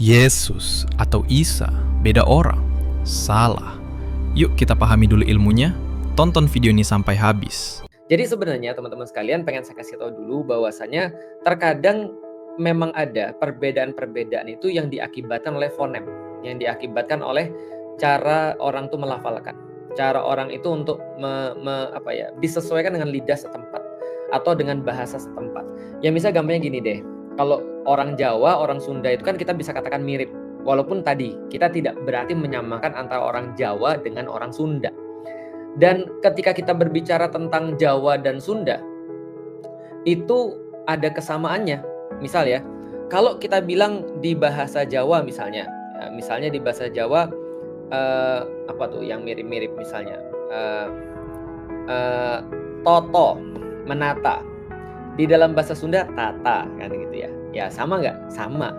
Yesus atau Isa, beda orang, salah. Yuk kita pahami dulu ilmunya, tonton video ini sampai habis. Jadi sebenarnya teman-teman sekalian pengen saya kasih tahu dulu bahwasanya terkadang memang ada perbedaan-perbedaan itu yang diakibatkan oleh fonem, yang diakibatkan oleh cara orang tuh melafalkan, cara orang itu untuk disesuaikan dengan lidah setempat atau dengan bahasa setempat. Ya misal gampangnya gini deh, kalau orang Jawa, orang Sunda itu kan kita bisa katakan mirip, walaupun tadi kita tidak berarti menyamakan antara orang Jawa dengan orang Sunda. Dan ketika kita berbicara tentang Jawa dan Sunda, itu ada kesamaannya. Misal ya, kalau kita bilang di bahasa Jawa misalnya, misalnya di bahasa Jawa apa tuh yang mirip-mirip misalnya, toto, menata. Di dalam bahasa Sunda tata kan gitu ya. Ya sama nggak? Sama.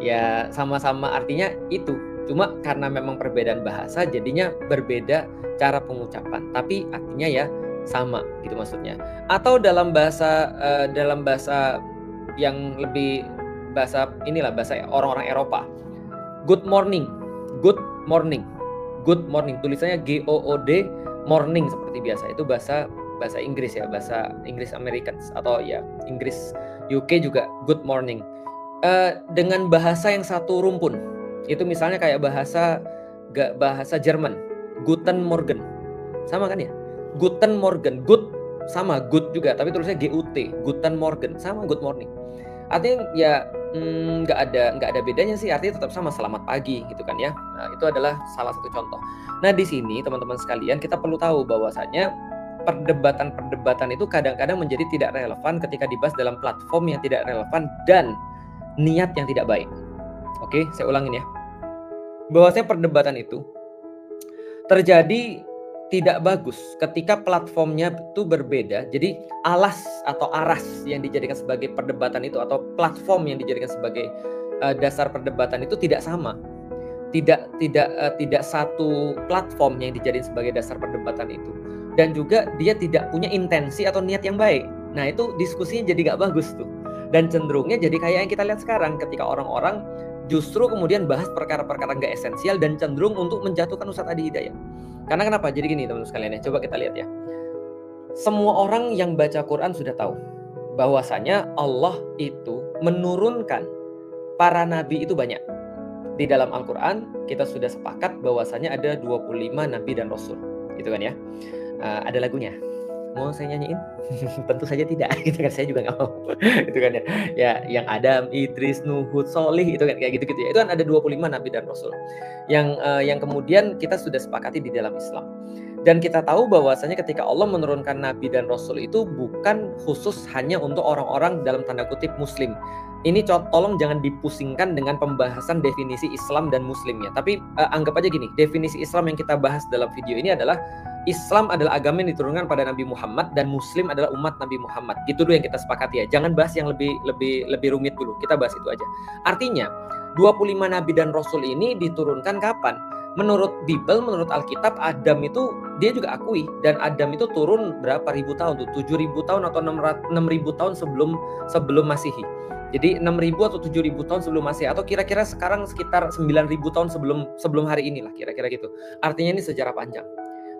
Ya sama-sama artinya itu. Cuma karena memang perbedaan bahasa jadinya berbeda cara pengucapan, tapi artinya ya sama gitu maksudnya. Atau dalam bahasa yang lebih bahasa orang-orang Eropa. Good morning. Good morning. Good morning tulisannya GOOD morning seperti biasa. Itu bahasa Inggris ya, bahasa Inggris Americans atau ya Inggris UK juga good morning. Dengan bahasa yang satu rumpun. Itu misalnya kayak bahasa Jerman, Guten Morgen. Sama kan ya? Guten Morgen, good sama good juga, tapi tulisnya GUT, Guten Morgen, sama good morning. Artinya ya nggak ada bedanya sih, artinya tetap sama selamat pagi gitu kan ya. Nah, itu adalah salah satu contoh. Nah, di sini teman-teman sekalian kita perlu tahu bahwasanya perdebatan itu kadang-kadang menjadi tidak relevan ketika dibahas dalam platform yang tidak relevan dan niat yang tidak baik. Oke, saya ulangin ya. Bahwasanya perdebatan itu terjadi tidak bagus ketika platformnya itu berbeda. Jadi alas atau aras yang dijadikan sebagai perdebatan itu atau platform yang dijadikan sebagai dasar perdebatan itu tidak sama. Tidak satu platform yang dijadikan sebagai dasar perdebatan itu. Dan juga dia tidak punya intensi atau niat yang baik. Nah itu diskusinya jadi gak bagus tuh. Dan cenderungnya jadi kayak yang kita lihat sekarang ketika orang-orang justru kemudian bahas perkara-perkara gak esensial dan cenderung untuk menjatuhkan Ustadz Adi Hidayat. Karena kenapa? Jadi gini teman-teman sekalian ya, coba kita lihat ya. Semua orang yang baca Quran sudah tahu bahwasanya Allah itu menurunkan para nabi itu banyak. Di dalam Al-Quran kita sudah sepakat bahwasanya ada 25 nabi dan rasul. Gitu kan ya. Ada lagunya. Mau saya nyanyiin? Tentu saja tidak. Gitu kan, saya juga nggak mau. Itu kan ya. Ya, yang Adam, Idris, Nuh, Hud, Solih itu kan kayak gitu-gitu ya. Itu kan ada 25 nabi dan rasul. Yang kemudian kita sudah sepakati di dalam Islam. Dan kita tahu bahwasanya ketika Allah menurunkan nabi dan rasul itu bukan khusus hanya untuk orang-orang dalam tanda kutip muslim. Ini tolong jangan dipusingkan dengan pembahasan definisi Islam dan Muslimnya. Tapi anggap aja gini, definisi Islam yang kita bahas dalam video ini adalah Islam adalah agama yang diturunkan pada Nabi Muhammad dan Muslim adalah umat Nabi Muhammad. Gitu dulu yang kita sepakati ya. Jangan bahas yang lebih rumit dulu. Kita bahas itu aja. Artinya 25 Nabi dan Rasul ini diturunkan kapan? Menurut Bible, menurut Alkitab, Adam itu dia juga akui. Dan Adam itu turun berapa ribu tahun tuh? 7.000 tahun atau 6.000 tahun sebelum Masehi. Jadi 6.000 atau 7.000 tahun sebelum Masehi. Atau kira-kira sekarang sekitar 9.000 tahun sebelum hari inilah. Kira-kira gitu. Artinya ini sejarah panjang.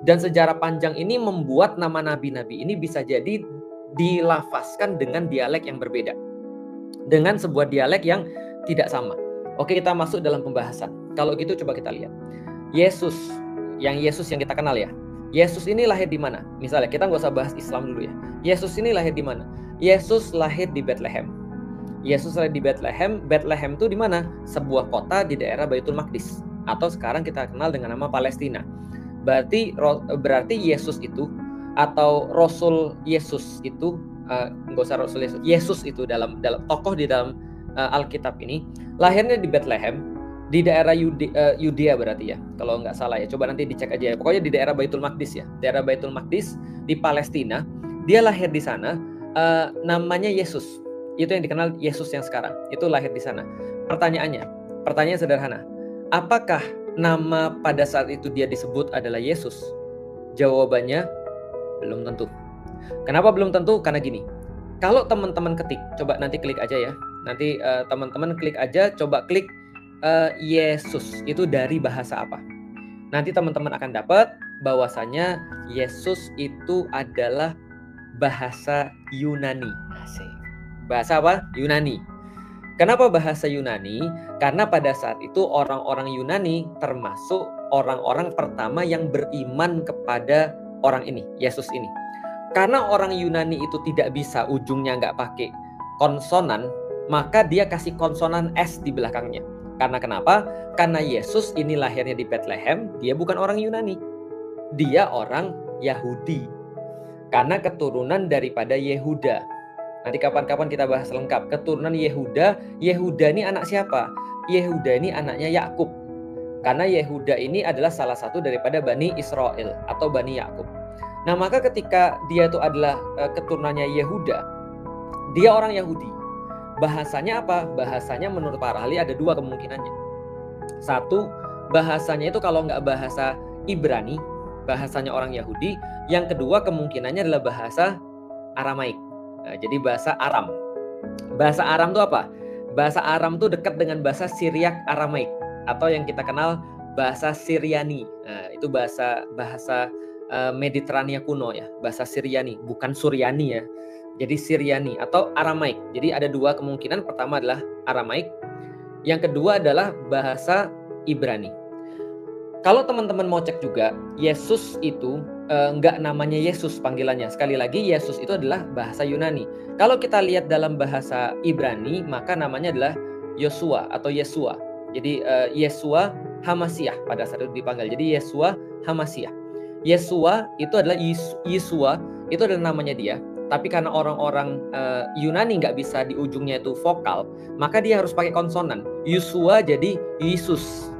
Dan sejarah panjang ini membuat nama nabi-nabi ini bisa jadi dilafazkan dengan dialek yang berbeda. Dengan sebuah dialek yang tidak sama. Oke, kita masuk dalam pembahasan. Kalau gitu coba kita lihat. Yesus yang kita kenal ya. Yesus ini lahir di mana? Misalnya kita nggak usah bahas Islam dulu ya. Yesus ini lahir di mana? Yesus lahir di Bethlehem. Yesus lahir di Bethlehem. Bethlehem itu di mana? Sebuah kota di daerah Baitul Maqdis atau sekarang kita kenal dengan nama Palestina. Berarti Yesus itu atau Rasul Yesus itu nggak usah Rasul Yesus. Yesus itu dalam tokoh di dalam Alkitab ini lahirnya di Bethlehem di daerah Yudea berarti ya kalau nggak salah ya, coba nanti dicek aja ya. Pokoknya di daerah Baitul Maqdis ya, daerah Baitul Maqdis di Palestina. Dia lahir di sana, namanya Yesus. Itu yang dikenal Yesus yang sekarang itu lahir di sana. Pertanyaan sederhana, apakah nama pada saat itu dia disebut adalah Yesus? Jawabannya belum tentu. Kenapa belum tentu? Karena gini, kalau teman-teman ketik, coba nanti klik aja ya. Nanti teman-teman klik aja, coba klik Yesus itu dari bahasa apa? Nanti teman-teman akan dapat bahwasanya Yesus itu adalah bahasa Yunani. Asik. Bahasa apa? Yunani. Kenapa bahasa Yunani? Karena pada saat itu orang-orang Yunani termasuk orang-orang pertama yang beriman kepada orang ini, Yesus ini. Karena orang Yunani itu tidak bisa ujungnya nggak pakai konsonan, maka dia kasih konsonan S di belakangnya. Karena kenapa? Karena Yesus ini lahirnya di Bethlehem, dia bukan orang Yunani. Dia orang Yahudi. Karena keturunan daripada Yehuda. Nanti kapan-kapan kita bahas lengkap. Keturunan Yehuda. Yehuda ini anak siapa? Yehuda ini anaknya Yakub. Karena Yehuda ini adalah salah satu daripada Bani Israel atau Bani Yakub. Nah, maka ketika dia itu adalah keturunannya Yehuda, dia orang Yahudi. Bahasanya apa? Bahasanya menurut para ahli ada dua kemungkinannya. Satu, bahasanya itu kalau nggak bahasa Ibrani, bahasanya orang Yahudi. Yang kedua kemungkinannya adalah bahasa Aramaik. Nah, jadi bahasa Aram. Bahasa Aram itu apa? Bahasa Aram itu dekat dengan bahasa Syriak Aramaik atau yang kita kenal bahasa Syriani. Nah, itu bahasa Mediterania kuno ya, bahasa Syriani, bukan Suryani ya. Jadi Syriani atau Aramaik. Jadi ada dua kemungkinan. Pertama adalah Aramaik. Yang kedua adalah bahasa Ibrani. Kalau teman-teman mau cek juga, Yesus itu nggak namanya Yesus panggilannya. Sekali lagi, Yesus itu adalah bahasa Yunani. Kalau kita lihat dalam bahasa Ibrani, maka namanya adalah Yosua atau Yesua. Jadi Yesua Hamasiah pada saat itu dipanggil. Jadi Yesua Hamasiah. Yesua itu adalah Yesua, itu adalah namanya dia. Tapi karena orang-orang Yunani nggak bisa di ujungnya itu vokal, maka dia harus pakai konsonan. Yesua jadi Yesus.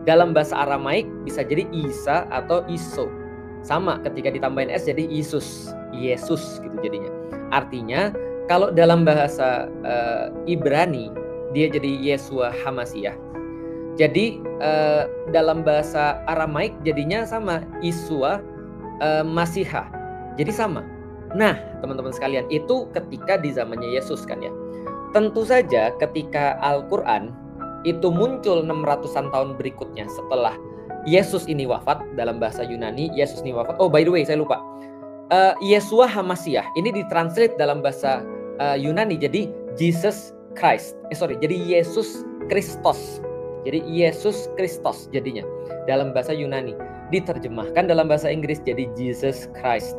Dalam bahasa Aramaik bisa jadi Isa atau Iso. Sama ketika ditambahin S jadi Yesus. Yesus gitu jadinya. Artinya kalau dalam bahasa Ibrani dia jadi Yesua Hamasiah. Jadi dalam bahasa Aramaik jadinya sama Isua Masiha. Jadi sama. Nah, teman-teman sekalian, itu ketika di zamannya Yesus kan ya. Tentu saja ketika Al-Qur'an itu muncul 600-an tahun berikutnya setelah Yesus ini wafat, dalam bahasa Yunani Yesus ini wafat. Oh, by the way, saya lupa. Yesua Hamasiah ini ditranslate dalam bahasa Yunani jadi Jesus Christ. Jadi Yesus Kristus. Jadi Yesus Kristus jadinya dalam bahasa Yunani. Diterjemahkan dalam bahasa Inggris jadi Jesus Christ.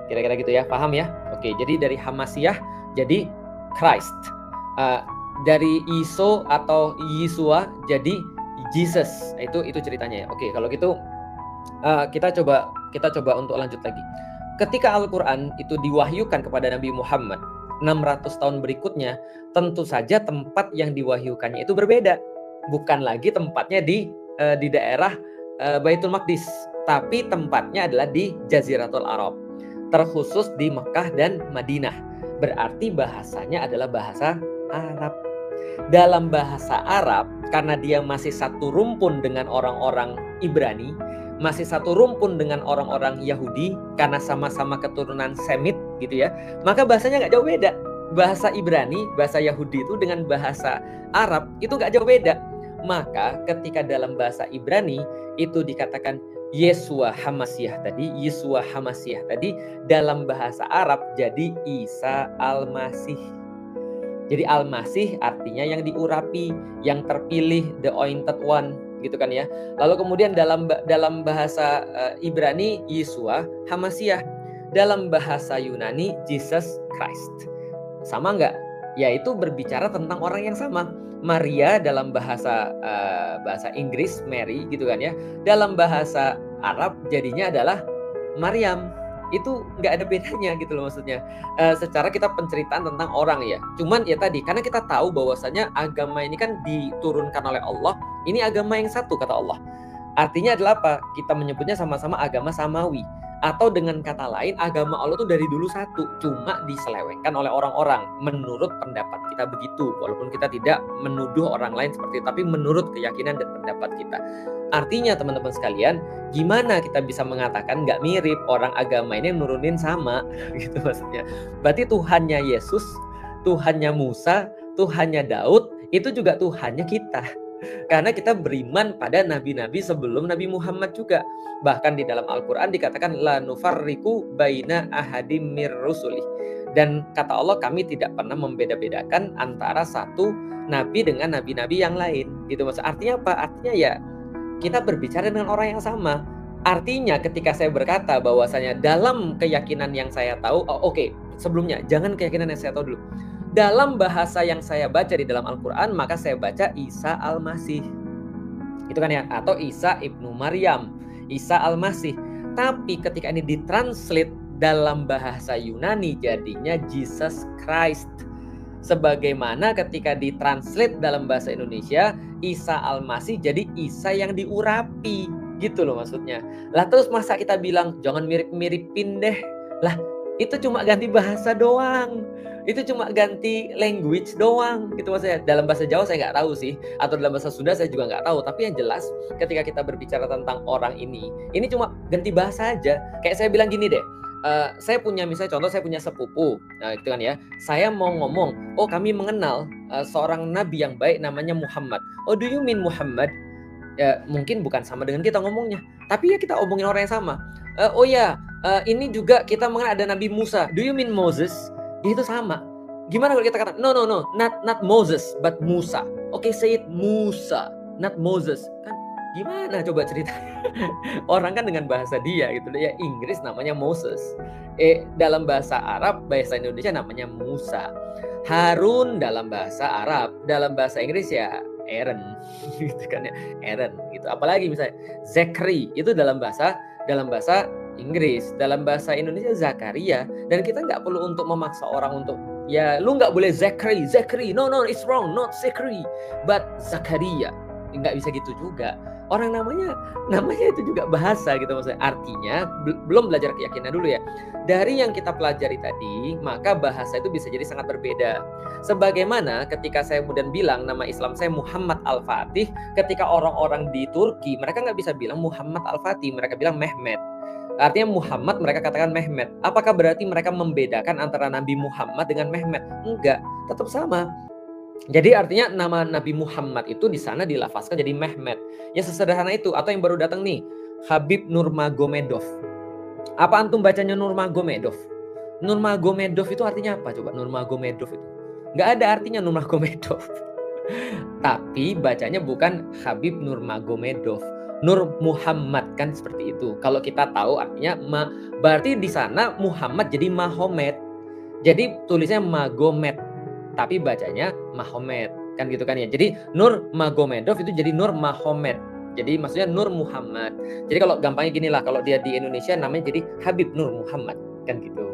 Kira-kira gitu ya, paham ya? Oke, jadi dari Hamasiah jadi Christ. Dari Iso atau Yesua jadi Jesus. Itu ceritanya ya. Oke, kalau gitu kita coba untuk lanjut lagi. Ketika Al-Qur'an itu diwahyukan kepada Nabi Muhammad 600 tahun berikutnya, tentu saja tempat yang diwahyukannya itu berbeda. Bukan lagi tempatnya di daerah Baitul Maqdis, tapi tempatnya adalah di Jaziratul Arab, terkhusus di Mekah dan Madinah. Berarti bahasanya adalah bahasa Arab. Dalam bahasa Arab, karena dia masih satu rumpun dengan orang-orang Ibrani, masih satu rumpun dengan orang-orang Yahudi, karena sama-sama keturunan Semit gitu ya, maka bahasanya nggak jauh beda. Bahasa Ibrani, bahasa Yahudi itu dengan bahasa Arab itu nggak jauh beda. Maka ketika dalam bahasa Ibrani itu dikatakan Yesua Hamasiah tadi, Yesua Hamasiah tadi, dalam bahasa Arab jadi Isa Al-Masih. Jadi Al-Masih artinya yang diurapi, yang terpilih, the anointed one, gitu kan ya. Lalu kemudian dalam bahasa Ibrani Yesua Hamasiah, dalam bahasa Yunani Jesus Christ. Sama nggak? Yaitu berbicara tentang orang yang sama. Maria dalam bahasa Inggris Mary gitu kan ya. Dalam bahasa Arab jadinya adalah Maryam. Itu nggak ada bedanya gitu loh maksudnya. Secara kita penceritaan tentang orang ya. Cuman ya tadi karena kita tahu bahwasanya agama ini kan diturunkan oleh Allah. Ini agama yang satu kata Allah. Artinya adalah apa? Kita menyebutnya sama-sama agama samawi. Atau dengan kata lain agama Allah itu dari dulu satu, cuma diselewengkan oleh orang-orang menurut pendapat kita begitu, walaupun kita tidak menuduh orang lain seperti itu, tapi menurut keyakinan dan pendapat kita. Artinya teman-teman sekalian, gimana kita bisa mengatakan nggak mirip, orang agama ini nurunin sama gitu maksudnya. Berarti Tuhannya Yesus, Tuhannya Musa, Tuhannya Daud itu juga Tuhannya kita Karena kita beriman pada nabi-nabi sebelum Nabi Muhammad juga. Bahkan di dalam Al-Quran dikatakan la nufarriqu baina ahadim mir rusuli. Dan kata Allah, kami tidak pernah membeda-bedakan antara satu nabi dengan nabi-nabi yang lain. Gitu maksud. Artinya apa? Artinya ya kita berbicara dengan orang yang sama. Artinya ketika saya berkata bahwasanya dalam keyakinan yang saya tahu, sebelumnya jangan keyakinan yang saya tahu dulu. Dalam bahasa yang saya baca di dalam Al-Quran, maka saya baca Isa Al-Masih. Itu kan ya, atau Isa Ibnu Maryam, Isa Al-Masih. Tapi ketika ini ditranslate dalam bahasa Yunani, jadinya Jesus Christ. Sebagaimana ketika ditranslate dalam bahasa Indonesia, Isa Al-Masih jadi Isa yang diurapi. Gitu loh maksudnya. Lah terus masa kita bilang jangan mirip-miripin deh. Lah itu cuma ganti bahasa doang. Itu cuma ganti language doang gitu maksudnya. Dalam bahasa Jawa saya nggak tahu sih, atau dalam bahasa Sunda saya juga nggak tahu. Tapi yang jelas ketika kita berbicara tentang orang ini cuma ganti bahasa aja. Kayak saya bilang gini deh, saya punya misalnya contoh, saya punya sepupu, nah itu kan ya, saya mau ngomong, oh kami mengenal seorang nabi yang baik namanya Muhammad. Oh do you mean Muhammad? Ya mungkin bukan sama dengan kita ngomongnya, tapi ya kita omongin orang yang sama. Ini juga kita mengenal ada Nabi Musa. Do you mean Moses? Itu sama. Gimana kalau kita kata no, not Moses but Musa. Oke, say it Musa, not Moses. Kan gimana coba ceritanya? Orang kan dengan bahasa dia gitu ya, Inggris namanya Moses. Dalam bahasa Arab, bahasa Indonesia namanya Musa. Harun dalam bahasa Arab, dalam bahasa Inggris ya Aaron gitu kan ya, Aaron gitu. Apalagi misalnya Zachary itu dalam bahasa Inggris, dalam bahasa Indonesia Zakaria. Dan kita nggak perlu untuk memaksa orang untuk ya lu nggak boleh Zachary, no it's wrong, not Zachary but Zakaria. Nggak bisa gitu juga. Orang namanya itu juga bahasa gitu maksudnya. Artinya belum belajar keyakinan dulu ya. Dari yang kita pelajari tadi, maka bahasa itu bisa jadi sangat berbeda. Sebagaimana ketika saya kemudian bilang nama Islam saya Muhammad Al-Fatih, ketika orang-orang di Turki mereka nggak bisa bilang Muhammad Al-Fatih, mereka bilang Mehmet. Artinya Muhammad mereka katakan Mehmet. Apakah berarti mereka membedakan antara Nabi Muhammad dengan Mehmet? Enggak, tetap sama. Jadi artinya nama Nabi Muhammad itu di sana dilafazkan jadi Mehmet. Ya sesederhana itu. Atau yang baru datang nih, Habib Nurmagomedov. Apa antum bacanya Nurmagomedov? Nurmagomedov itu artinya apa coba? Nurmagomedov itu nggak ada artinya Nurmagomedov. Tapi bacanya bukan Habib Nurmagomedov, Nur Muhammad, kan seperti itu. Kalau kita tahu artinya berarti di sana Muhammad jadi Mahomet. Jadi tulisnya Magomed, tapi bacanya Mahomet, kan gitu kan ya. Jadi Nur Magomedov itu jadi Nur Mahomet. Jadi maksudnya Nur Muhammad. Jadi kalau gampangnya gini lah, kalau dia di Indonesia namanya jadi Habib Nur Muhammad, kan gitu.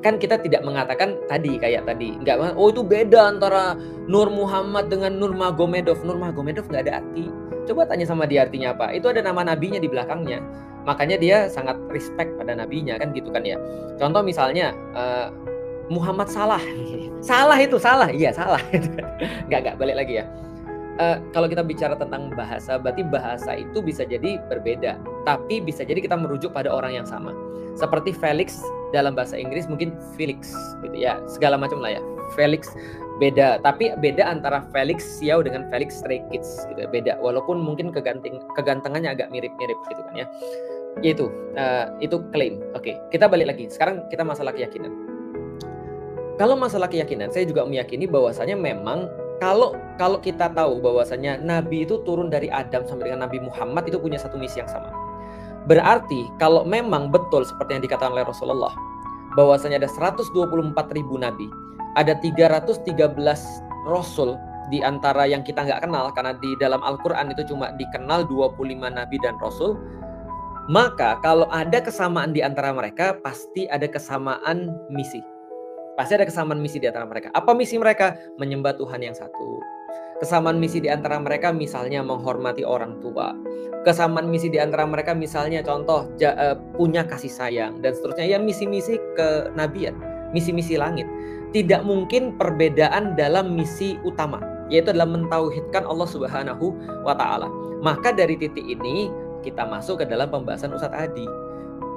Kan kita tidak mengatakan kayak tadi, enggak, oh itu beda antara Nur Muhammad dengan Nur Magomedov. Nur Magomedov nggak ada arti. Coba tanya sama dia artinya apa. Itu ada nama nabinya di belakangnya. Makanya dia sangat respect pada nabinya, kan gitu kan ya. Contoh misalnya Muhammad Salah. Iya salah. Nggak balik lagi ya. Kalau kita bicara tentang bahasa, berarti bahasa itu bisa jadi berbeda, tapi bisa jadi kita merujuk pada orang yang sama. Seperti Felix dalam bahasa Inggris mungkin Felix gitu ya, segala macam lah ya. Felix beda, tapi beda antara Felix Xiao dengan Felix Stray Kids gitu ya, beda. Walaupun mungkin kegantengannya agak mirip-mirip gitu kan ya. Itu klaim. Oke, kita balik lagi. Sekarang kita masalah keyakinan. Kalau masalah keyakinan, saya juga meyakini bahwasanya memang kalau kita tahu bahwasanya Nabi itu turun dari Adam sampai dengan Nabi Muhammad itu punya satu misi yang sama. Berarti kalau memang betul seperti yang dikatakan oleh Rasulullah bahwasanya ada 124.000 Nabi, ada 313 Rasul di antara yang kita nggak kenal, karena di dalam Al-Quran itu cuma dikenal 25 Nabi dan Rasul. Maka kalau ada kesamaan di antara mereka, pasti ada kesamaan misi. Pasti ada kesamaan misi di antara mereka. Apa misi mereka? Menyembah Tuhan yang satu. Kesamaan misi di antara mereka misalnya menghormati orang tua. Kesamaan misi di antara mereka misalnya contoh punya kasih sayang dan seterusnya. Ya misi-misi kenabian, misi-misi langit. Tidak mungkin perbedaan dalam misi utama, yaitu adalah mentauhidkan Allah Subhanahu wa Ta'ala. Maka dari titik ini kita masuk ke dalam pembahasan Ustadz Adi.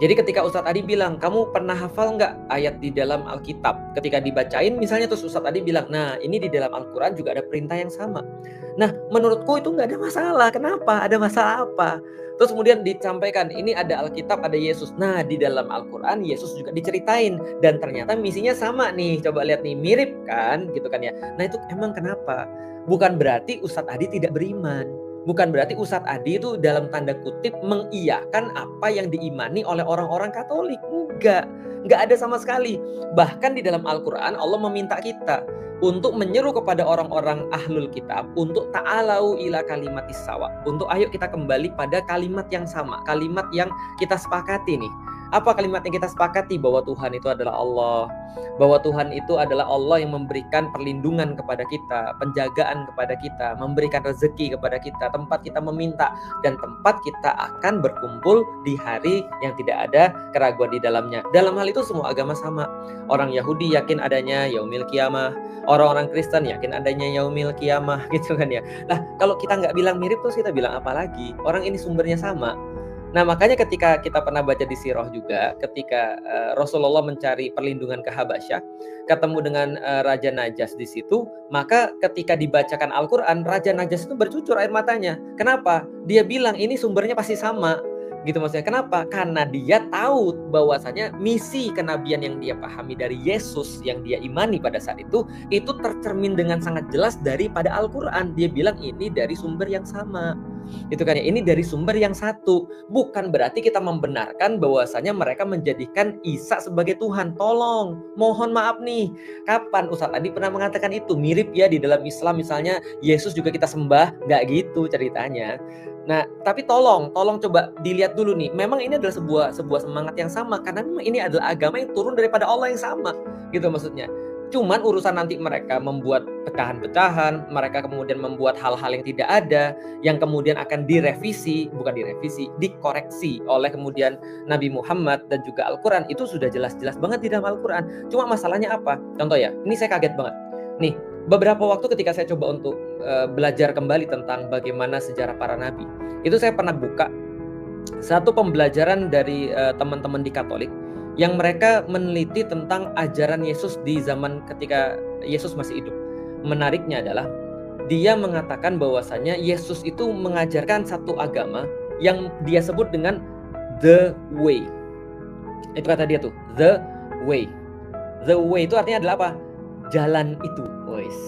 Jadi ketika Ustadz Adi bilang, kamu pernah hafal nggak ayat di dalam Alkitab? Ketika dibacain misalnya terus Ustadz Adi bilang, nah ini di dalam Al-Quran juga ada perintah yang sama. Nah menurutku itu nggak ada masalah. Kenapa? Ada masalah apa? Terus kemudian disampaikan, ini ada Alkitab, ada Yesus. Nah di dalam Al-Quran Yesus juga diceritain. Dan ternyata misinya sama nih. Coba lihat nih, mirip kan? Gitu kan ya. Nah itu emang kenapa? Bukan berarti Ustadz Adi tidak beriman. Bukan berarti Ustadz Adi itu dalam tanda kutip mengiyakan apa yang diimani oleh orang-orang Katolik. Enggak ada sama sekali. Bahkan di dalam Al-Quran Allah meminta kita untuk menyeru kepada orang-orang ahlul kitab untuk ta'alau ila kalimatis sawa. Untuk ayo kita kembali pada kalimat yang sama, kalimat yang kita sepakati nih. Apa kalimat yang kita sepakati? Bahwa Tuhan itu adalah Allah, bahwa Tuhan itu adalah Allah yang memberikan perlindungan kepada kita, penjagaan kepada kita, memberikan rezeki kepada kita, tempat kita meminta, dan tempat kita akan berkumpul di hari yang tidak ada keraguan di dalamnya. Dalam hal itu semua agama sama. Orang Yahudi yakin adanya yaumil kiamah, orang-orang Kristen yakin adanya yaumil kiamah, gitu kan ya. Nah kalau kita nggak bilang mirip terus kita bilang apa lagi? Orang ini sumbernya sama. Nah makanya ketika kita pernah baca di Sirah juga, ketika Rasulullah mencari perlindungan ke Habasyah, ketemu dengan Raja Najas di situ, maka ketika dibacakan Al-Quran, Raja Najas itu bercucur air matanya. Kenapa? Dia bilang ini sumbernya pasti sama. Gitu maksudnya. Kenapa? Karena dia tahu bahwasanya misi kenabian yang dia pahami dari Yesus yang dia imani pada saat itu tercermin dengan sangat jelas daripada Al-Quran. Dia bilang ini dari sumber yang sama. Gitu kan ya, ini dari sumber yang satu. Bukan berarti kita membenarkan bahwasanya mereka menjadikan Isa sebagai Tuhan. Tolong, mohon maaf nih, kapan Ustadz Adi pernah mengatakan itu? Mirip ya di dalam Islam misalnya Yesus juga kita sembah, nggak gitu ceritanya. Nah, tapi tolong coba dilihat dulu nih. Memang ini adalah sebuah semangat yang sama karena memang ini adalah agama yang turun daripada Allah yang sama. Gitu maksudnya. Cuman urusan nanti mereka membuat pecahan-pecahan, mereka kemudian membuat hal-hal yang tidak ada, yang kemudian akan dikoreksi oleh kemudian Nabi Muhammad dan juga Al-Quran. Itu sudah jelas-jelas banget di dalam Al-Quran. Cuma masalahnya apa? Contoh ya, ini saya kaget banget. Nih, beberapa waktu ketika saya coba untuk belajar kembali tentang bagaimana sejarah para nabi, itu saya pernah buka satu pembelajaran dari teman-teman di Katolik yang mereka meneliti tentang ajaran Yesus di zaman ketika Yesus masih hidup. Menariknya adalah dia mengatakan bahwasanya Yesus itu mengajarkan satu agama yang dia sebut dengan the way. Itu kata dia tuh, the way. The way itu artinya adalah apa? Jalan itu. Wes.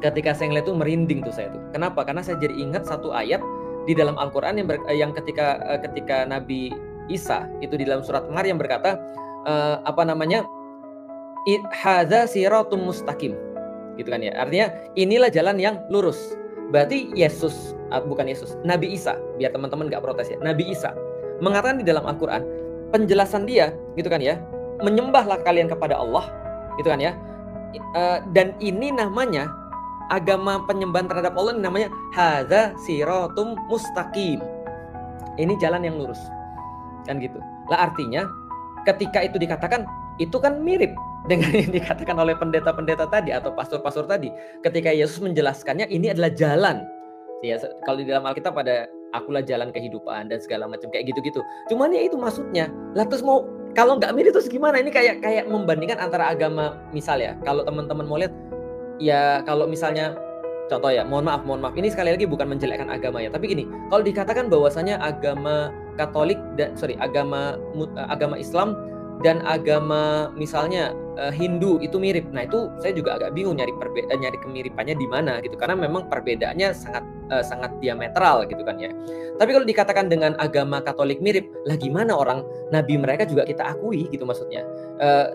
Ketika saya ngeliat itu merinding tuh saya tuh. Kenapa? Karena saya jadi ingat satu ayat di dalam Al-Quran yang ketika Nabi Isa itu di dalam surat Maryam berkata hadza siratun mustaqim, gitu kan ya, artinya inilah jalan yang lurus. Berarti Nabi Isa, biar teman-teman nggak protes ya, Nabi Isa mengatakan di dalam Al-Quran, penjelasan dia gitu kan ya, menyembahlah kalian kepada Allah, gitu kan ya, dan ini namanya agama penyembahan terhadap Allah, ini namanya hadza siratum mustaqim, ini jalan yang lurus. Kan gitu. Lah artinya ketika itu dikatakan, itu kan mirip dengan yang dikatakan oleh pendeta-pendeta tadi atau pastor-pastor tadi. Ketika Yesus menjelaskannya ini adalah jalan. Ya, kalau di dalam Alkitab ada akulah jalan kehidupan dan segala macam kayak gitu-gitu. Cuman ya itu maksudnya. Lah terus mau kalau nggak mirip terus gimana? Ini kayak membandingkan antara agama, misal ya. Kalau teman-teman mau lihat ya, kalau misalnya contoh ya, mohon maaf, ini sekali lagi bukan menjelekkan agama ya, tapi gini, kalau dikatakan bahwasanya agama Katolik agama Islam dan agama misalnya Hindu itu mirip, nah itu saya juga agak bingung nyari kemiripannya di mana gitu, karena memang perbedaannya sangat diametral gitu kan ya. Tapi kalau dikatakan dengan agama Katolik mirip, lah gimana orang nabi mereka juga kita akui gitu maksudnya.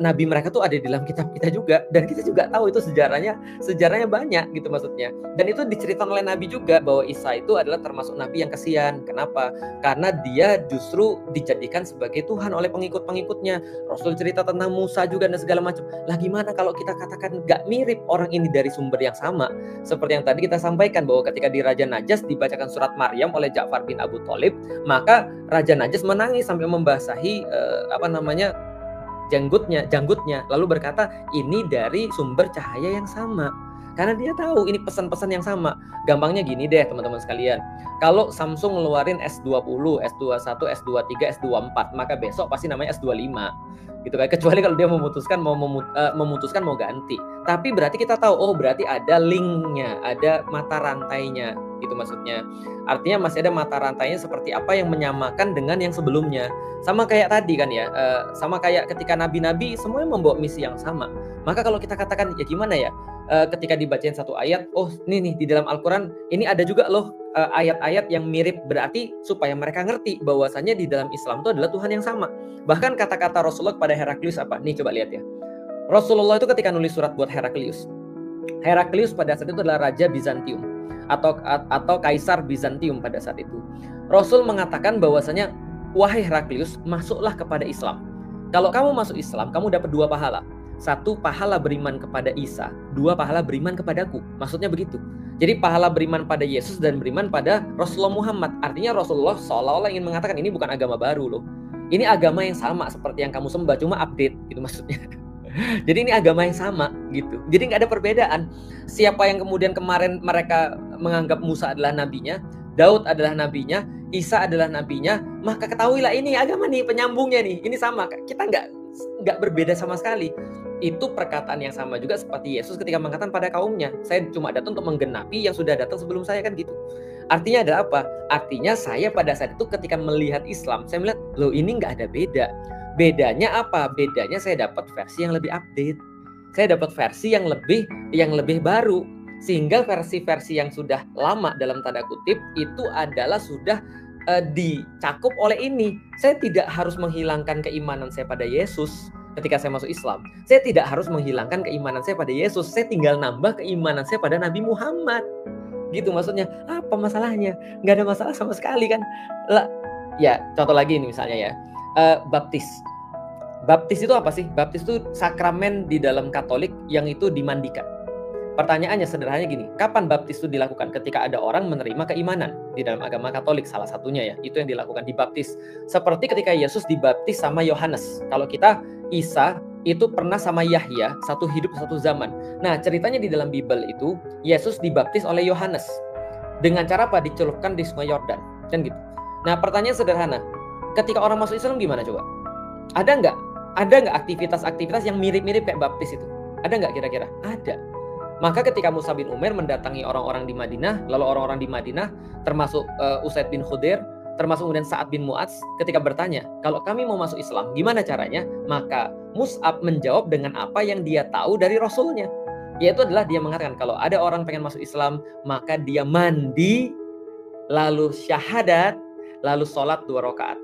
Nabi mereka tuh ada di dalam kitab kita juga, dan kita juga tahu itu sejarahnya banyak gitu maksudnya. Dan itu diceritakan oleh Nabi juga bahwa Isa itu adalah termasuk Nabi yang kesian. Kenapa? Karena dia justru dijadikan sebagai Tuhan oleh pengikut-pengikutnya. Rasul cerita tentang Musa juga dan segala macam. Lah gimana kalau kita katakan gak mirip, orang ini dari sumber yang sama? Seperti yang tadi kita sampaikan bahwa ketika di Raja Najas dibacakan surat Maryam oleh Ja'far bin Abu Thalib, maka Raja Najas menangis sampai membasahi janggutnya, lalu berkata ini dari sumber cahaya yang sama. Karena dia tahu ini pesan-pesan yang sama. Gampangnya gini deh teman-teman sekalian. Kalau Samsung ngeluarin S20, S21, S23, S24, maka besok pasti namanya S25. Gitu kan. Kecuali kalau dia memutuskan mau ganti. Tapi berarti kita tahu, oh berarti ada linknya, ada mata rantainya. Itu maksudnya. Artinya masih ada mata rantainya seperti apa yang menyamakan dengan yang sebelumnya. Sama kayak tadi kan ya, sama kayak ketika nabi-nabi semuanya membawa misi yang sama. Maka kalau kita katakan ya gimana ya, ketika dibacain satu ayat, oh nih di dalam Al-Quran ini ada juga loh ayat-ayat yang mirip, berarti supaya mereka ngerti bahwasanya di dalam Islam itu adalah Tuhan yang sama. Bahkan kata-kata Rasulullah pada Heraklius apa? Nih coba lihat ya. Rasulullah itu ketika nulis surat buat Heraklius pada saat itu adalah Raja Bizantium atau Kaisar Bizantium pada saat itu. Rasul mengatakan bahwasanya, wahai Heraklius, masuklah kepada Islam. Kalau kamu masuk Islam, kamu dapat 2 pahala. 1 pahala beriman kepada Isa, 2 pahala beriman kepadaku. Maksudnya begitu. Jadi pahala beriman pada Yesus dan beriman pada Rasulullah Muhammad. Artinya Rasulullah seolah-olah ingin mengatakan ini bukan agama baru loh. Ini agama yang sama seperti yang kamu sembah, cuma update gitu maksudnya. Jadi ini agama yang sama gitu. Jadi nggak ada perbedaan. Siapa yang kemudian kemarin mereka menganggap Musa adalah nabinya, Daud adalah nabinya, Isa adalah nabinya, maka ketahuilah ini agama nih, penyambungnya nih. Ini sama. Kita nggak berbeda sama sekali. Itu perkataan yang sama juga seperti Yesus ketika mengatakan pada kaumnya, saya cuma datang untuk menggenapi yang sudah datang sebelum saya, kan gitu. Artinya adalah apa? Artinya saya pada saat itu ketika melihat Islam, saya melihat loh ini nggak ada beda. Bedanya apa? Bedanya saya dapat versi yang lebih update. Saya dapat versi yang lebih baru. Sehingga versi-versi yang sudah lama dalam tanda kutip itu adalah sudah dicakup oleh ini. Saya tidak harus menghilangkan keimanan saya pada Yesus ketika saya masuk Islam. Saya tidak harus menghilangkan keimanan saya pada Yesus. Saya tinggal nambah keimanan saya pada Nabi Muhammad. Gitu maksudnya. Apa masalahnya? Nggak ada masalah sama sekali kan. Ya, contoh lagi ini misalnya ya. Baptis. Baptis itu apa sih? Baptis itu sakramen di dalam Katolik yang itu dimandikan. Pertanyaannya sederhananya gini, kapan baptis itu dilakukan? Ketika ada orang menerima keimanan di dalam agama Katolik, salah satunya ya, itu yang dilakukan, dibaptis. Seperti ketika Yesus dibaptis sama Yohanes. Kalau kita, Isa itu pernah sama Yahya, satu hidup satu zaman. Nah, ceritanya di dalam Bible itu, Yesus dibaptis oleh Yohanes. Dengan cara apa? Dicelupkan di Sungai Yordan, kan gitu. Nah, pertanyaan sederhana, ketika orang masuk Islam gimana coba? Ada nggak aktivitas-aktivitas yang mirip-mirip kayak baptis itu? Ada nggak kira-kira? Ada. Maka ketika Musa bin Umair mendatangi orang-orang di Madinah, lalu orang-orang di Madinah termasuk Usaid bin Khudair, termasuk kemudian Sa'ad bin Mu'adz, ketika bertanya, kalau kami mau masuk Islam, gimana caranya? Maka Mus'ab menjawab dengan apa yang dia tahu dari Rasulnya. Yaitu adalah dia mengatakan, kalau ada orang pengen masuk Islam, maka dia mandi, lalu syahadat, lalu sholat 2 rakaat.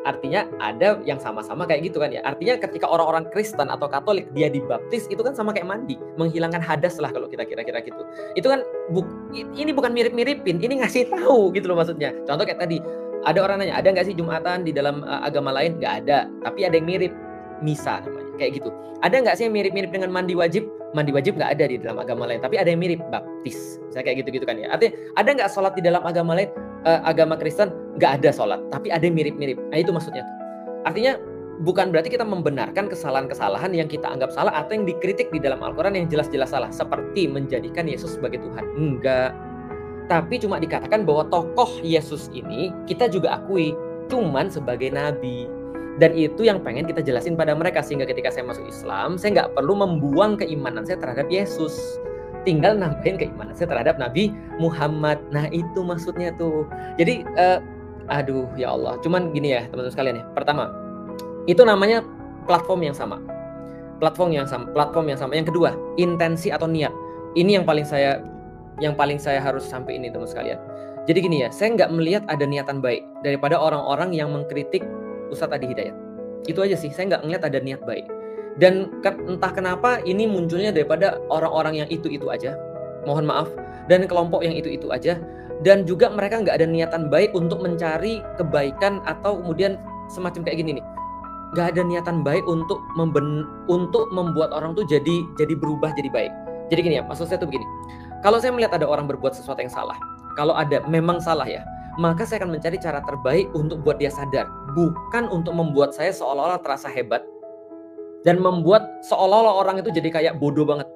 Artinya ada yang sama-sama kayak gitu kan ya. Artinya ketika orang-orang Kristen atau Katolik dia dibaptis itu kan sama kayak mandi, menghilangkan hadas lah kalau kita kira-kira gitu. Itu kan ini bukan mirip-miripin, ini ngasih tahu gitu loh maksudnya. Contoh kayak tadi, ada orang nanya, ada nggak sih Jumatan di dalam agama lain? Nggak ada, tapi ada yang mirip, misa namanya, kayak gitu. Ada nggak sih yang mirip-mirip dengan mandi wajib? Mandi wajib nggak ada di dalam agama lain, tapi ada yang mirip, baptis. Misalnya kayak gitu-gitu kan ya. Artinya ada nggak sholat di dalam agama lain? Agama Kristen nggak ada sholat, tapi ada yang mirip-mirip. Nah itu maksudnya. Artinya bukan berarti kita membenarkan kesalahan-kesalahan yang kita anggap salah atau yang dikritik di dalam Al-Quran yang jelas-jelas salah, seperti menjadikan Yesus sebagai Tuhan. Enggak. Tapi cuma dikatakan bahwa tokoh Yesus ini kita juga akui cuman sebagai nabi. Dan itu yang pengen kita jelasin pada mereka, sehingga ketika saya masuk Islam, saya nggak perlu membuang keimanan saya terhadap Yesus. Tinggal nambahin keimanan saya terhadap Nabi Muhammad. Nah itu maksudnya tuh. Jadi aduh ya Allah. Cuman gini ya teman-teman sekalian ya. Pertama, itu namanya platform yang sama. Platform yang sama. Yang kedua, intensi atau niat. Ini yang paling saya harus sampai ini teman sekalian. Jadi gini ya, saya nggak melihat ada niatan baik daripada orang-orang yang mengkritik Ustadz Adi Hidayat. Itu aja sih, saya nggak melihat ada niat baik. Dan entah kenapa ini munculnya daripada orang-orang yang itu-itu aja, mohon maaf, dan kelompok yang itu-itu aja, dan juga mereka nggak ada niatan baik untuk mencari kebaikan atau kemudian semacam kayak gini nih, nggak ada niatan baik untuk membuat orang tuh jadi berubah jadi baik. Jadi gini ya, maksud saya tuh begini, kalau saya melihat ada orang berbuat sesuatu yang salah, kalau ada memang salah ya, maka saya akan mencari cara terbaik untuk buat dia sadar, bukan untuk membuat saya seolah-olah terasa hebat dan membuat seolah-olah orang itu jadi kayak bodoh banget.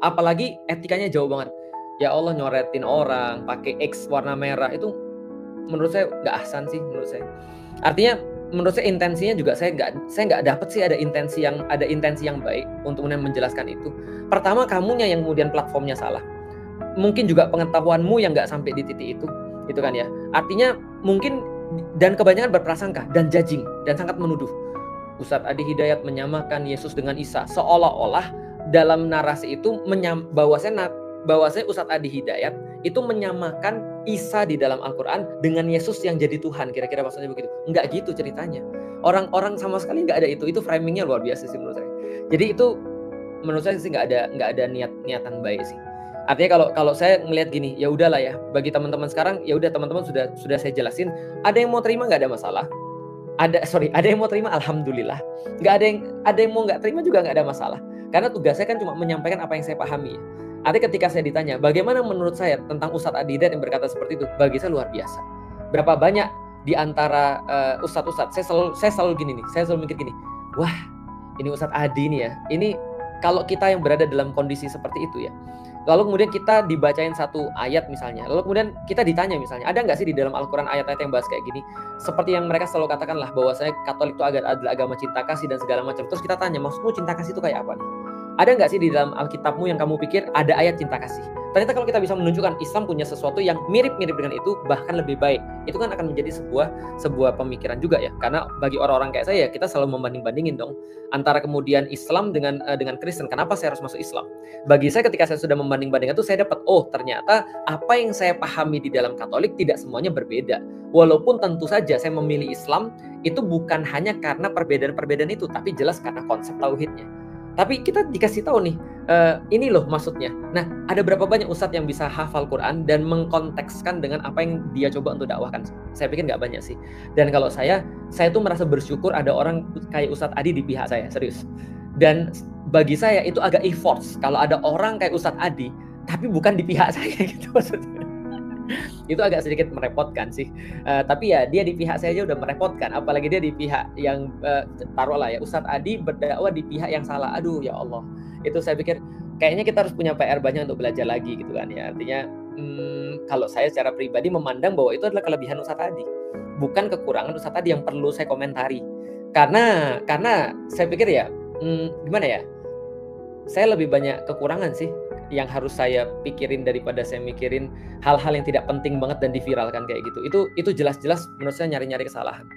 Apalagi etikanya jauh banget. Ya Allah, nyoretin orang pakai X warna merah itu menurut saya nggak ahsan sih menurut saya. Artinya menurut saya intensinya juga saya nggak dapet sih ada intensi yang baik untuk kemudian menjelaskan itu. Pertama, kamunya yang kemudian platformnya salah. Mungkin juga pengetahuanmu yang nggak sampai di titik itu kan ya. Artinya mungkin dan kebanyakan berprasangka dan judging dan sangat menuduh. Ustadz Adi Hidayat menyamakan Yesus dengan Isa, seolah-olah dalam narasi itu bahwasanya Ustadz Adi Hidayat itu menyamakan Isa di dalam Al-Quran dengan Yesus yang jadi Tuhan, kira-kira maksudnya begitu. Enggak gitu ceritanya. Orang-orang sama sekali nggak ada itu framingnya luar biasa sih menurut saya. Jadi itu menurut saya sih nggak ada niatan baik sih. Artinya kalau saya melihat gini, ya udahlah ya, bagi teman-teman sekarang ya udah, teman-teman sudah saya jelasin, ada yang mau terima nggak ada masalah. Ada yang mau terima alhamdulillah. Nggak ada yang mau nggak terima juga nggak ada masalah. Karena tugas saya kan cuma menyampaikan apa yang saya pahami. Artinya ketika saya ditanya, bagaimana menurut saya tentang Ustadz Adi Hidayat yang berkata seperti itu, bagi saya luar biasa. Berapa banyak di antara ustadz-ustadz, saya selalu gini nih, saya selalu mikir gini, wah ini Ustadz Adi nih ya, ini kalau kita yang berada dalam kondisi seperti itu ya, lalu kemudian kita dibacain satu ayat misalnya, lalu kemudian kita ditanya misalnya, ada nggak sih di dalam Al-Quran ayat-ayat yang bahas kayak gini, seperti yang mereka selalu katakan lah, bahwa saya Katolik itu adalah agama cinta kasih dan segala macam. Terus kita tanya, maksudmu cinta kasih itu kayak apa nih? Ada nggak sih di dalam Alkitabmu yang kamu pikir ada ayat cinta kasih? Ternyata kalau kita bisa menunjukkan Islam punya sesuatu yang mirip-mirip dengan itu, bahkan lebih baik, itu kan akan menjadi sebuah pemikiran juga ya. Karena bagi orang-orang kayak saya, kita selalu membanding-bandingin dong antara kemudian Islam dengan Kristen. Kenapa saya harus masuk Islam? Bagi saya, ketika saya sudah membanding-bandingkan itu, saya dapat, oh ternyata apa yang saya pahami di dalam Katolik tidak semuanya berbeda. Walaupun tentu saja saya memilih Islam itu bukan hanya karena perbedaan-perbedaan itu, tapi jelas karena konsep tauhidnya. Tapi kita dikasih tahu nih, ini loh maksudnya. Nah, ada berapa banyak ustadz yang bisa hafal Quran dan mengkontekskan dengan apa yang dia coba untuk dakwahkan? Saya pikir nggak banyak sih. Dan kalau saya tuh merasa bersyukur ada orang kayak Ustadz Adi di pihak saya, serius. Dan bagi saya itu agak efforts kalau ada orang kayak Ustadz Adi, tapi bukan di pihak saya gitu maksudnya. Itu agak sedikit merepotkan sih. Tapi ya dia di pihak saya aja udah merepotkan, apalagi dia di pihak yang taruhlah ya Ustadz Adi berdakwah di pihak yang salah. Aduh ya Allah, itu saya pikir kayaknya kita harus punya PR banyak untuk belajar lagi gitu kan ya. Artinya kalau saya secara pribadi memandang bahwa itu adalah kelebihan Ustadz Adi, bukan kekurangan Ustadz Adi yang perlu saya komentari. Karena saya pikir ya gimana ya, saya lebih banyak kekurangan sih yang harus saya pikirin daripada saya mikirin hal-hal yang tidak penting banget dan diviralkan kayak gitu. Itu jelas-jelas menurut saya nyari-nyari kesalahan.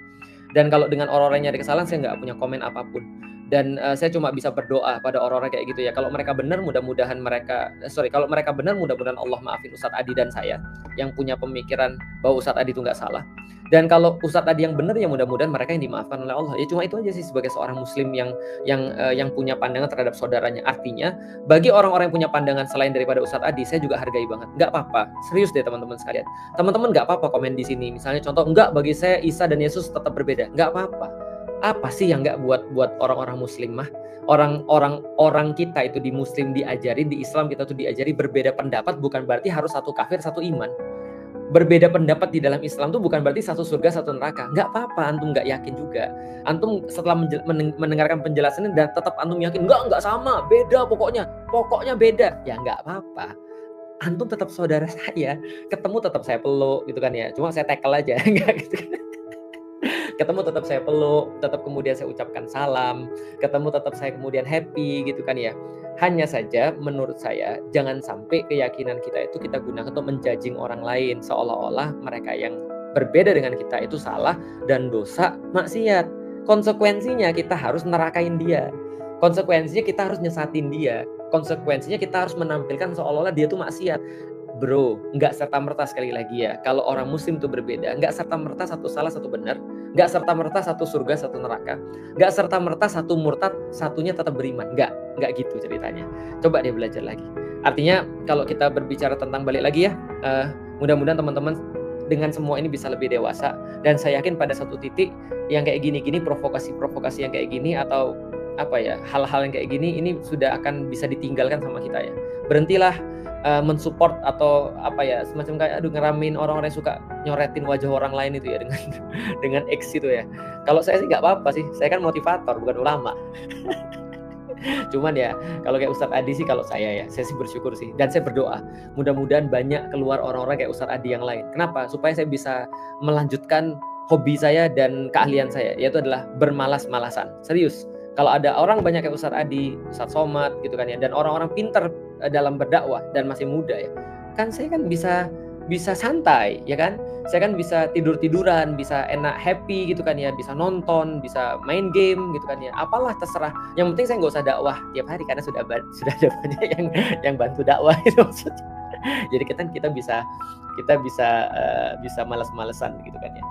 Dan kalau dengan orang-orang yang nyari kesalahan, saya nggak punya komen apapun. Dan saya cuma bisa berdoa pada orang-orang kayak gitu ya. Kalau mereka benar, mudah-mudahan Allah maafin Ustadz Adi dan saya yang punya pemikiran bahwa Ustadz Adi itu nggak salah. Dan kalau Ustadz Adi yang benar, ya mudah-mudahan mereka yang dimaafkan oleh Allah. Ya cuma itu aja sih sebagai seorang Muslim yang punya pandangan terhadap saudaranya. Artinya bagi orang-orang yang punya pandangan selain daripada Ustadz Adi, saya juga hargai banget. Nggak apa-apa, serius deh teman-teman sekalian. Teman-teman nggak apa-apa komen di sini. Misalnya contoh, nggak, bagi saya Isa dan Yesus tetap berbeda. Nggak apa-apa. Apa sih yang nggak buat orang-orang Muslim mah? Orang kita itu di Muslim diajarin, di Islam kita tuh diajari berbeda pendapat bukan berarti harus satu kafir satu iman. Berbeda pendapat di dalam Islam tuh bukan berarti satu surga satu neraka. Nggak apa-apa antum nggak yakin juga. Antum setelah mendengarkan penjelasannya dan tetap antum yakin nggak sama, beda pokoknya beda, ya nggak apa-apa. Antum tetap saudara saya, ketemu tetap saya peluk gitu kan ya. Cuma saya tackle aja nggak gitu. Ketemu tetap saya peluk, tetap kemudian saya ucapkan salam, ketemu tetap saya kemudian happy gitu kan ya. Hanya saja menurut saya jangan sampai keyakinan kita itu kita gunakan untuk menjudging orang lain seolah-olah mereka yang berbeda dengan kita itu salah dan dosa maksiat. Konsekuensinya kita harus nerakain dia. Konsekuensinya kita harus nyesatin dia. Konsekuensinya kita harus menampilkan seolah-olah dia tuh maksiat. Bro, nggak serta-merta, sekali lagi ya, kalau orang Muslim itu berbeda, nggak serta-merta satu salah satu benar, nggak serta-merta satu surga satu neraka, nggak serta-merta satu murtad satunya tetap beriman, nggak gitu ceritanya. Coba deh belajar lagi. Artinya kalau kita berbicara tentang, balik lagi ya, mudah-mudahan teman-teman dengan semua ini bisa lebih dewasa, dan saya yakin pada satu titik yang kayak gini-gini, provokasi-provokasi yang kayak gini atau apa ya, hal-hal yang kayak gini ini sudah akan bisa ditinggalkan sama kita ya. Berhentilah mensupport atau apa ya, semacam kayak ngeramein orang-orang yang suka nyoretin wajah orang lain itu ya dengan X itu ya. Kalau saya sih nggak apa-apa sih, saya kan motivator bukan ulama. Cuman ya kalau kayak Ustadz Adi sih, kalau saya sih bersyukur sih, dan saya berdoa mudah-mudahan banyak keluar orang-orang kayak Ustadz Adi yang lain. Kenapa? Supaya saya bisa melanjutkan hobi saya dan keahlian saya, yaitu adalah bermalas-malasan. Serius. Kalau ada orang banyak kayak Ustadz Adi, Ustadz Somad gitu kan ya, dan orang-orang pintar dalam berdakwah dan masih muda ya, kan saya kan bisa santai ya kan, saya kan bisa tidur-tiduran, bisa enak happy gitu kan ya, bisa nonton, bisa main game gitu kan ya, apalah terserah, yang penting saya nggak usah dakwah tiap hari karena sudah ada banyak yang bantu dakwah itu maksudnya. Jadi kita bisa malas-malesan gitu kan ya.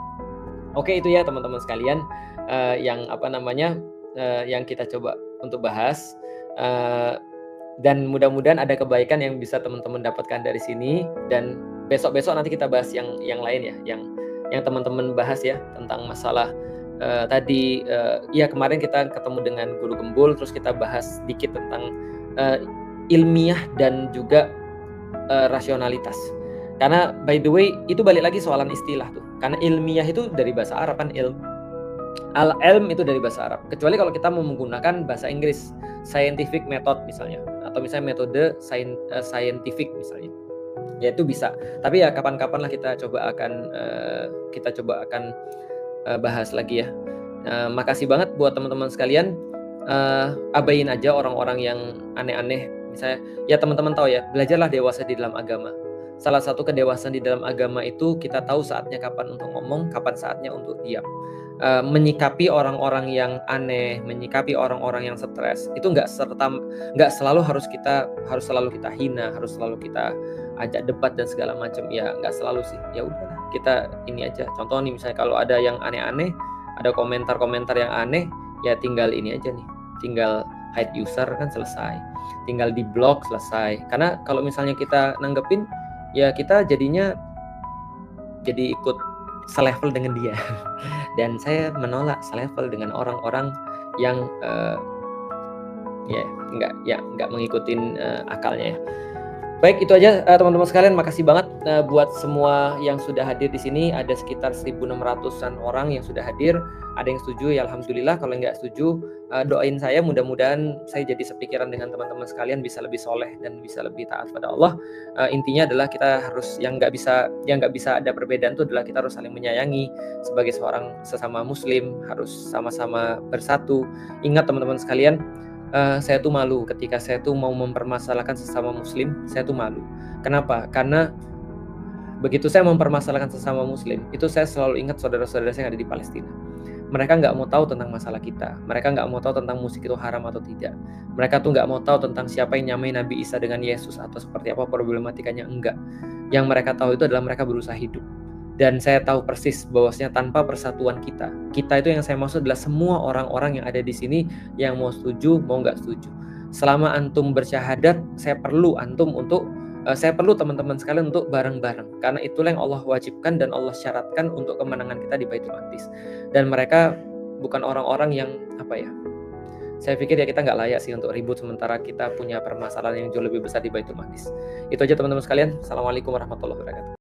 Oke, itu ya teman-teman sekalian, yang yang kita coba untuk bahas, dan mudah-mudahan ada kebaikan yang bisa teman-teman dapatkan dari sini. Dan besok-besok nanti kita bahas yang lain ya, yang teman-teman bahas ya, tentang masalah tadi, ya kemarin kita ketemu dengan Guru Gembul, terus kita bahas sedikit tentang ilmiah dan juga rasionalitas. Karena by the way itu balik lagi soalan istilah tuh, karena ilmiah itu dari bahasa Arab kan, al-ilm itu dari bahasa Arab, kecuali kalau kita mau menggunakan bahasa Inggris, scientific method misalnya, atau misalnya metode scientific misalnya, ya itu bisa. Tapi ya kapan-kapan lah kita coba akan bahas lagi ya. Makasih banget buat teman-teman sekalian. Abain aja orang-orang yang aneh-aneh. Misalnya ya teman-teman tahu ya, belajarlah dewasa di dalam agama. Salah satu kedewasaan di dalam agama itu kita tahu saatnya kapan untuk ngomong, kapan saatnya untuk diam. Menyikapi orang-orang yang aneh, menyikapi orang-orang yang stres itu nggak selalu harus selalu kita hina, harus selalu kita ajak debat dan segala macam. Ya nggak selalu sih. Ya udahlah, kita ini aja. Contoh nih, misalnya kalau ada yang aneh-aneh, ada komentar-komentar yang aneh, ya tinggal ini aja nih, tinggal hide user kan selesai, tinggal di blok selesai. Karena kalau misalnya kita nanggepin, ya kita jadinya jadi ikut selevel dengan dia. Dan saya menolak selevel dengan orang-orang yang nggak ngikutin akalnya ya. Baik, itu aja teman-teman sekalian. Makasih banget buat semua yang sudah hadir di sini. Ada sekitar 1.600-an orang yang sudah hadir. Ada yang setuju, ya alhamdulillah. Kalau nggak setuju, doain saya, mudah-mudahan saya jadi sepikiran dengan teman-teman sekalian, bisa lebih soleh dan bisa lebih taat pada Allah. Intinya adalah kita harus yang nggak bisa ada perbedaan itu adalah kita harus saling menyayangi sebagai seorang sesama muslim, harus sama-sama bersatu. Ingat teman-teman sekalian, saya tuh malu ketika saya tuh mau mempermasalahkan sesama muslim. Saya tuh malu. Kenapa? Karena begitu saya mempermasalahkan sesama muslim, itu saya selalu ingat saudara-saudara saya yang ada di Palestina. Mereka nggak mau tahu tentang masalah kita. Mereka nggak mau tahu tentang musik itu haram atau tidak. Mereka tuh nggak mau tahu tentang siapa yang nyamain Nabi Isa dengan Yesus atau seperti apa problematikanya. Enggak. Yang mereka tahu itu adalah mereka berusaha hidup. Dan saya tahu persis bahwasanya tanpa persatuan kita itu yang saya maksud adalah semua orang-orang yang ada di sini yang mau setuju, mau nggak setuju. Selama antum bersyahadat, saya perlu teman-teman sekalian untuk bareng-bareng. Karena itulah yang Allah wajibkan dan Allah syaratkan untuk kemenangan kita di Baitul Maqdis. Dan mereka bukan orang-orang yang saya pikir ya kita nggak layak sih untuk ribut sementara kita punya permasalahan yang jauh lebih besar di Baitul Maqdis. Itu aja teman-teman sekalian. Assalamualaikum warahmatullahi wabarakatuh.